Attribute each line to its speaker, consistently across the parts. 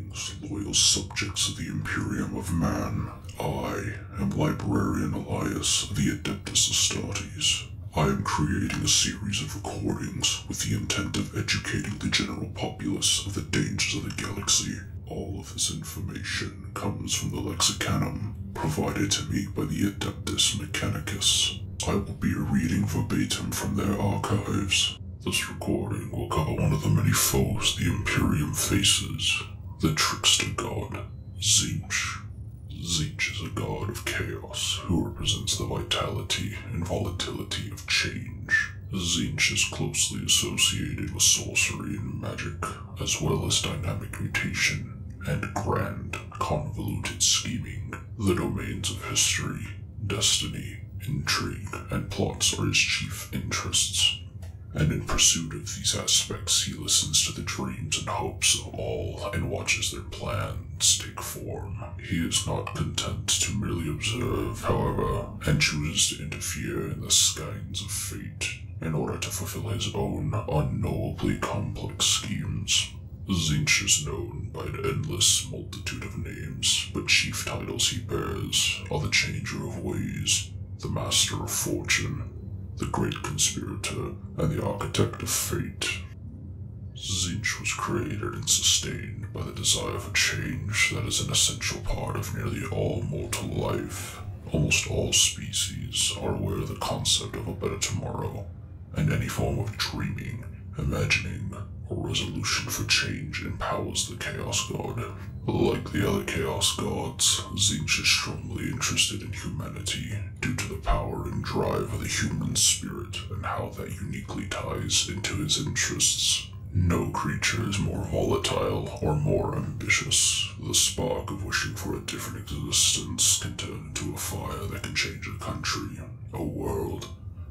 Speaker 1: Greetings, loyal subjects of the Imperium of Man. I am Librarian Elias of the Adeptus Astartes. I am creating a series of recordings with the intent of educating the general populace of the dangers of the galaxy. All of this information comes from the Lexicanum, provided to me by the Adeptus Mechanicus. I will be reading verbatim from their archives. This recording will cover one of the many foes the Imperium faces, the trickster god, Tzeentch. Tzeentch is a god of chaos who represents the vitality and volatility of change. Tzeentch is closely associated with sorcery and magic, as well as dynamic mutation and grand, convoluted scheming. The domains of history, destiny, intrigue, and plots are his chief interests. And in pursuit of these aspects, he listens to the dreams and hopes of all and watches their plans take form. He is not content to merely observe, however, and chooses to interfere in the skeins of fate in order to fulfill his own unknowably complex schemes. Tzeentch is known by an endless multitude of names, but chief titles he bears are the Changer of Ways, the Master of Fortune, the Great Conspirator, and the Architect of Fate. Tzeentch was created and sustained by the desire for change that is an essential part of nearly all mortal life. Almost all species are aware of the concept of a better tomorrow, and any form of dreaming, imagining, or resolution for change empowers the Chaos God. Like the other Chaos Gods, Tzeentch is strongly interested in humanity due to the power and drive of the human spirit and how that uniquely ties into his interests. No creature is more volatile or more ambitious. The spark of wishing for a different existence can turn into a fire that can change a country, a world,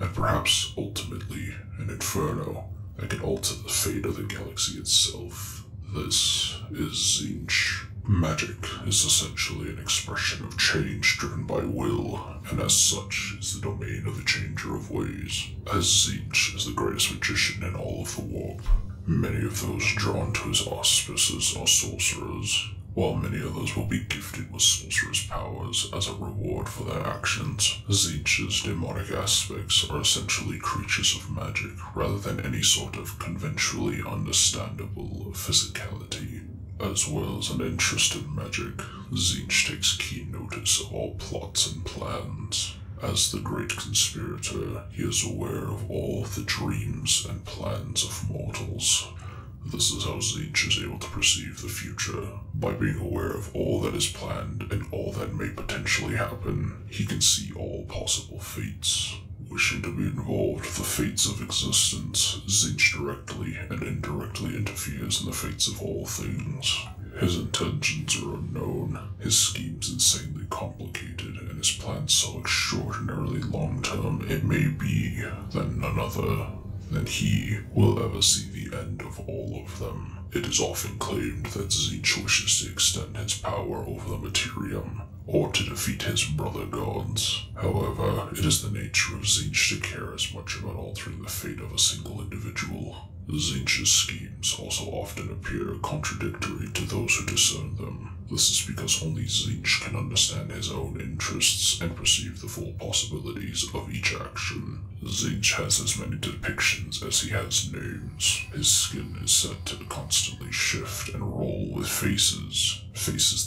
Speaker 1: and perhaps ultimately an inferno that can alter the fate of the galaxy itself. This is Tzeentch. Magic is essentially an expression of change driven by will, and as such is the domain of the Changer of Ways, as Tzeentch is the greatest magician in all of the warp. Many of those drawn to his auspices are sorcerers, while many others will be gifted with sorcerer's powers as a reward for their actions. Tzeentch's demonic aspects are essentially creatures of magic rather than any sort of conventionally understandable physicality. As well as an interest in magic, Tzeentch takes keen notice of all plots and plans. As the Great Conspirator, he is aware of all the dreams and plans of mortals. This is how Tzeentch is able to perceive the future. By being aware of all that is planned and all that may potentially happen, he can see all possible fates. Wishing to be involved with the fates of existence, Tzeentch directly and indirectly interferes in the fates of all things. His intentions are unknown, his schemes insanely complicated, and his plans so extraordinarily long-term it may be that none other than he will ever see the end of all of them. It is often claimed that Tzeentch wishes to extend his power over the Materium, or to defeat his brother gods. However, it is the nature of Tzeentch to care as much about altering the fate of a single individual. Tzeentch's schemes also often appear contradictory to those who discern them. This is because only Tzeentch can understand his own interests and perceive the full possibilities of each action. Tzeentch has as many depictions as he has names. His skin is said to constantly shift and roll with faces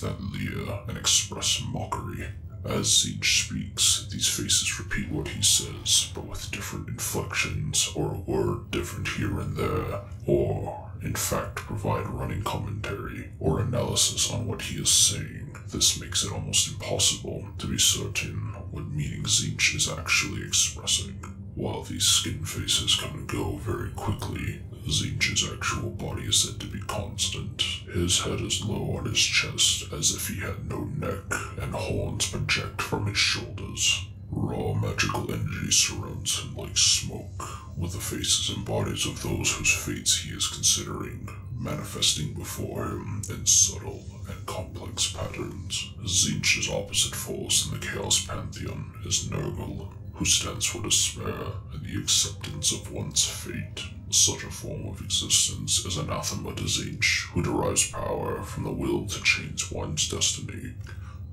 Speaker 1: that leer and express mockery. As Tzeentch speaks, these faces repeat what he says, but with different inflections or a word different here and there, or, in fact, provide running commentary or analysis on what he is saying. This makes it almost impossible to be certain what meaning Tzeentch is actually expressing. While these skin faces come and go very quickly, Tzeentch's actual body is said to be constant. His head is low on his chest, as if he had no neck, and horns project from his shoulders. Raw magical energy surrounds him like smoke, with the faces and bodies of those whose fates he is considering, manifesting before him in subtle and complex patterns. Tzeentch's opposite force in the Chaos Pantheon is Nurgle, who stands for despair and the acceptance of one's fate. Such a form of existence is anathema to Tzeentch, who derives power from the will to change one's destiny.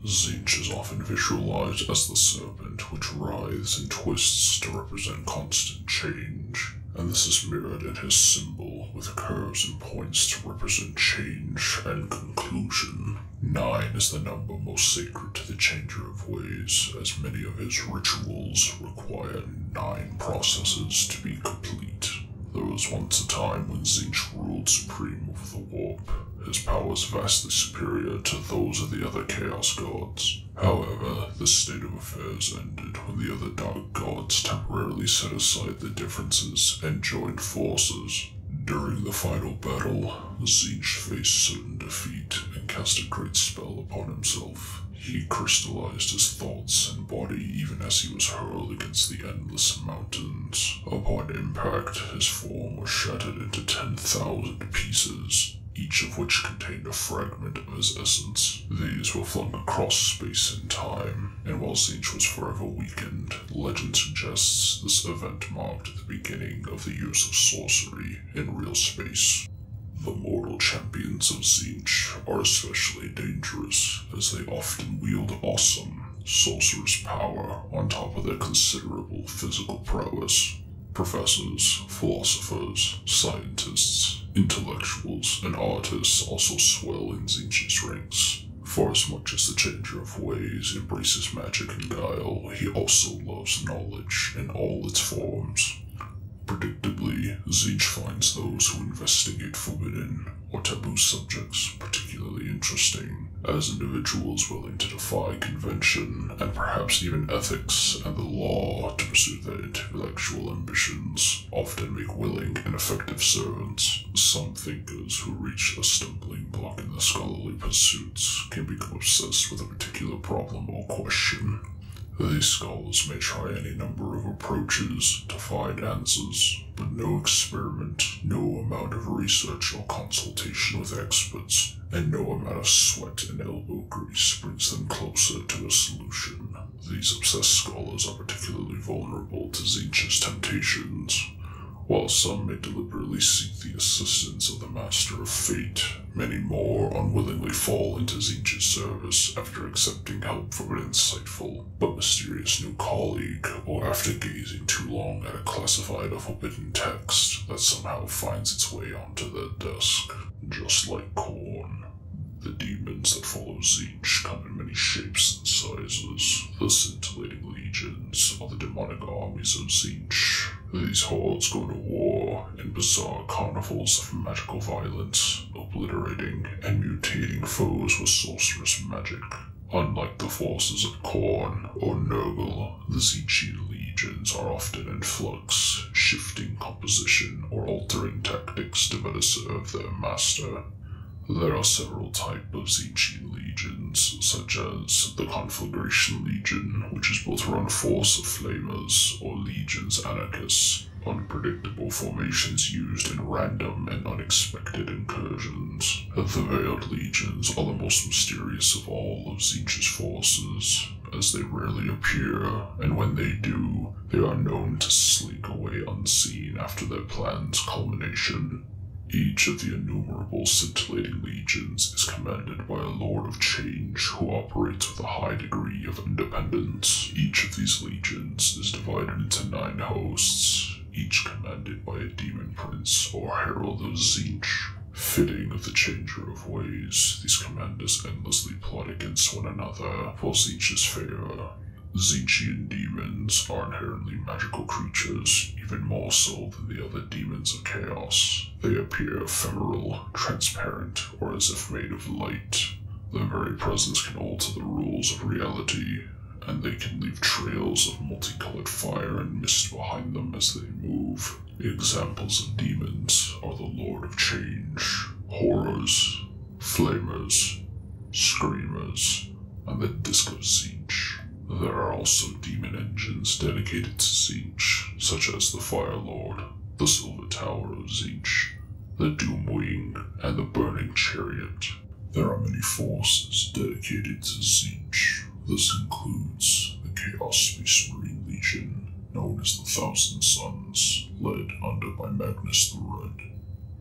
Speaker 1: Tzeentch is often visualized as the serpent which writhes and twists to represent constant change, and this is mirrored in his symbol with curves and points to represent change and conclusion. 9 is the number most sacred to the Changer of Ways, as many of his rituals require 9 processes to be complete. There was once a time when Tzeentch ruled supreme over the warp, his powers vastly superior to those of the other Chaos Gods. However, this state of affairs ended when the other Dark Gods temporarily set aside their differences and joined forces. During the final battle, Tzeentch faced certain defeat and cast a great spell upon himself. He crystallized his thoughts and body even as he was hurled against the endless mountains. Upon impact, his form was shattered into 10,000 pieces, each of which contained a fragment of his essence. These were flung across space and time, and while Tzeentch was forever weakened, legend suggests this event marked the beginning of the use of sorcery in real space. The mortal champions of Tzeentch are especially dangerous, as they often wield awesome, sorcerous power on top of their considerable physical prowess. Professors, philosophers, scientists, intellectuals, and artists also swell in Tzeentch's ranks. For as much as the Changer of Ways embraces magic and guile, he also loves knowledge in all its forms. Predictably, Tzeentch finds those who investigate forbidden or taboo subjects particularly interesting, as individuals willing to defy convention and perhaps even ethics and the law to pursue their intellectual ambitions often make willing and effective servants. Some thinkers who reach a stumbling block in their scholarly pursuits can become obsessed with a particular problem or question. These scholars may try any number of approaches to find answers, but no experiment, no amount of research or consultation with experts, and no amount of sweat and elbow grease brings them closer to a solution. These obsessed scholars are particularly vulnerable to Tzeentch's temptations. While some may deliberately seek the assistance of the Master of Fate, many more unwillingly fall into Tzeentch's service after accepting help from an insightful but mysterious new colleague, or after gazing too long at a classified or forbidden text that somehow finds its way onto their desk. Just like corn, the demons that follow Tzeentch come in many shapes and sizes. The scintillating legions are the demonic armies of Tzeentch. These hordes go to war in bizarre carnivals of magical violence, obliterating and mutating foes with sorcerous magic. Unlike the forces of Khorne or Nurgle, the Tzeentchian legions are often in flux, shifting composition or altering tactics to better serve their master. There are several types of Tzeentchian legions, such as the Conflagration Legion, which is built around Force of Flamers, or Legions Anarchists, unpredictable formations used in random and unexpected incursions. The Veiled Legions are the most mysterious of all of Tzeentch's forces, as they rarely appear, and when they do, they are known to slink away unseen after their plan's culmination. Each of the innumerable scintillating legions is commanded by a Lord of Change who operates with a high degree of independence. Each of these legions is divided into 9 hosts, each commanded by a demon prince or herald of Tzeentch. Fitting of the Changer of Ways, these commanders endlessly plot against one another for Tzeentch's favor. Tzeentchian demons are inherently magical creatures, even more so than the other demons of chaos. They appear ephemeral, transparent, or as if made of light. Their very presence can alter the rules of reality, and they can leave trails of multicolored fire and mist behind them as they move. Examples of demons are the Lord of Change, Horrors, Flamers, Screamers, and the Disc of Tzeentch. There are also demon engines dedicated to Tzeentch, such as the Fire Lord, the Silver Tower of Tzeentch, the Doom Wing, and the Burning Chariot. There are many forces dedicated to Tzeentch. This includes the Chaos Space Marine Legion, known as the Thousand Sons, led under by Magnus the Red.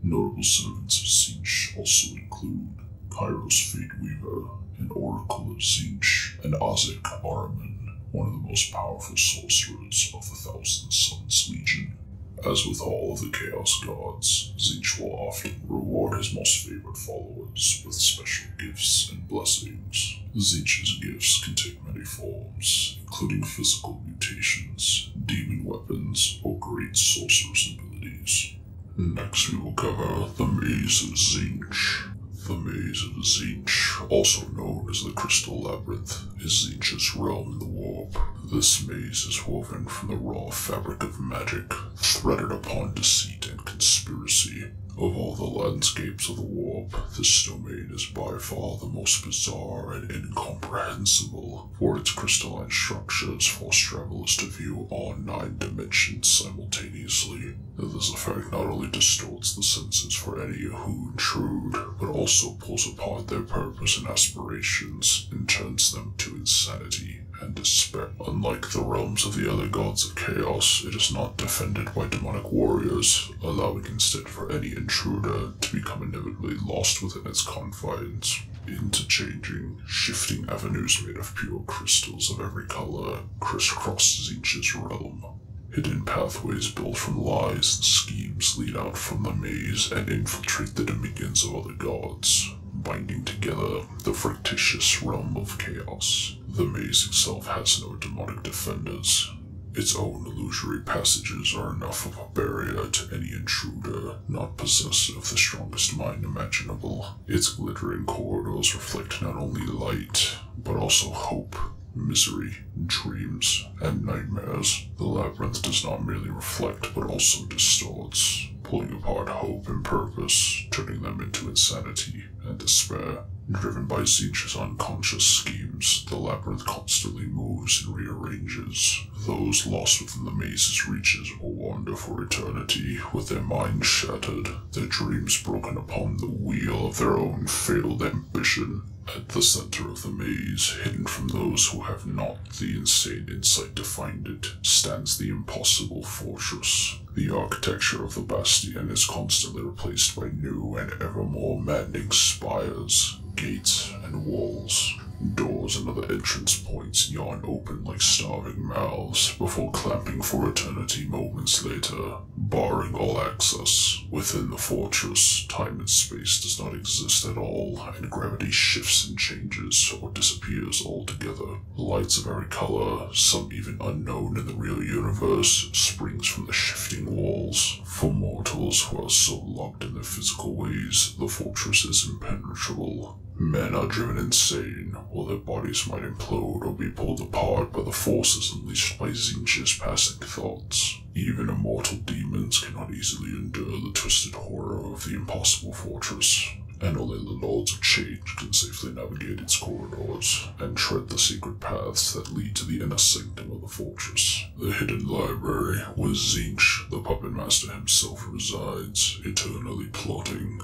Speaker 1: Notable servants of Tzeentch also include Kairos Fateweaver, an Oracle of Tzeentch, and Ozek Araman, one of the most powerful sorcerers of the Thousand Sons Legion. As with all of the Chaos Gods, Tzeentch will often reward his most favored followers with special gifts and blessings. Tzeentch's gifts can take many forms, including physical mutations, demon weapons, or great sorcerer's abilities. Next we will cover the Maze of Tzeentch. The Maze of Tzeentch, also known as the Crystal Labyrinth, is Tzeentch's realm in the warp. This maze is woven from the raw fabric of magic, threaded upon deceit and conspiracy. Of all the landscapes of the warp, this domain is by far the most bizarre and incomprehensible, for its crystalline structures force travelers to view all 9 dimensions simultaneously. This effect not only distorts the senses for any who intrude, but also pulls apart their purpose and aspirations and turns them to insanity and despair. Unlike the realms of the other gods of chaos, it is not defended by demonic warriors, allowing instead for any intruder to become inevitably lost within its confines. Interchanging, shifting avenues made of pure crystals of every color crisscross Tzeentch's realm. Hidden pathways built from lies and schemes lead out from the maze and infiltrate the dominions of other gods, binding together the fictitious realm of chaos. The maze itself has no demonic defenders. Its own illusory passages are enough of a barrier to any intruder not possessed of the strongest mind imaginable. Its glittering corridors reflect not only light, but also hope, misery, dreams, and nightmares. The labyrinth does not merely reflect, but also distorts, pulling apart hope and purpose, turning them into insanity and despair. Driven by Tzeentch's unconscious schemes, the labyrinth constantly moves and rearranges. Those lost within the maze's reaches will wander for eternity, with their minds shattered, their dreams broken upon the wheel of their own failed ambition. At the center of the maze, hidden from those who have not the insane insight to find it, stands the impossible fortress. The architecture of the bastion is constantly replaced by new and ever more maddening spires, gates, and walls. Doors and other entrance points yawn open like starving mouths before clamping for eternity moments later, barring all access. Within the fortress, time and space does not exist at all, and gravity shifts and changes or disappears altogether. Lights of every color, some even unknown in the real universe, springs from the shifting walls. For mortals who are so locked in their physical ways, the fortress is impenetrable. Men are driven insane, while their bodies might implode or be pulled apart by the forces unleashed by Tzeentch's passing thoughts. Even immortal demons cannot easily endure the twisted horror of the impossible fortress, and only the Lords of Change can safely navigate its corridors and tread the secret paths that lead to the inner sanctum of the fortress. The hidden library, where Tzeentch, the puppet master himself, resides, eternally plotting.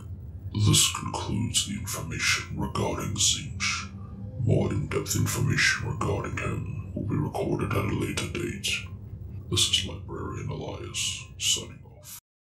Speaker 1: This concludes the information regarding Tzeentch. More in-depth information regarding him will be recorded at a later date. This is Librarian Elias, signing